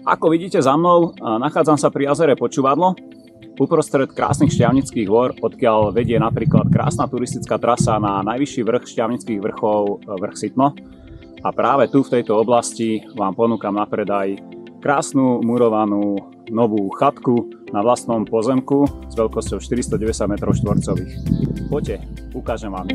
Ako vidíte za mnou, nachádzam sa pri jazere Počúvadlo, uprostred krásnych Šťavnických hôr, odkiaľ vedie napríklad krásna turistická trasa na najvyšší vrch Šťavnických vrchov, vrch Sitno. A práve tu v tejto oblasti vám ponúkam na predaj krásnu murovanú novú chatku na vlastnom pozemku s veľkosťou 490 m². Poďte, ukážem vám.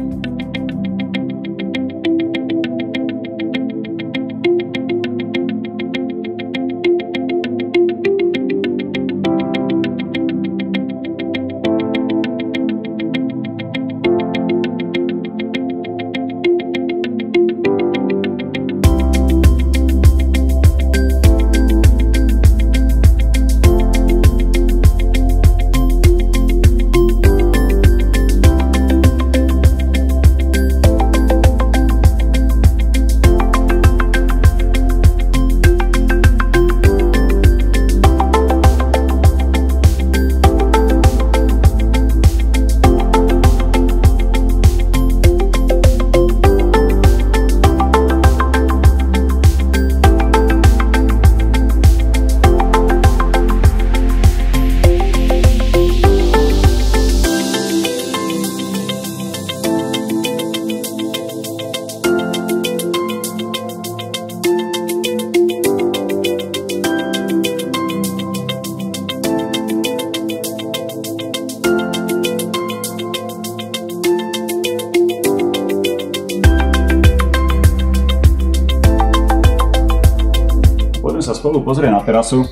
Sa spolu pozrieť na terasu,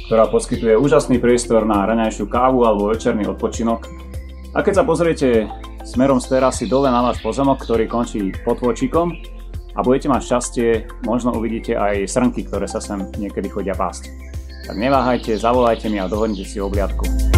ktorá poskytuje úžasný priestor na raňajšiu kávu alebo večerný odpočinok. A keď sa pozriete smerom z terasy dole na váš pozemok, ktorý končí pod vôčikom a budete mať šťastie, možno uvidíte aj srnky, ktoré sa sem niekedy chodia pásť. Tak neváhajte, zavolajte mi a dohodnite si obliadku.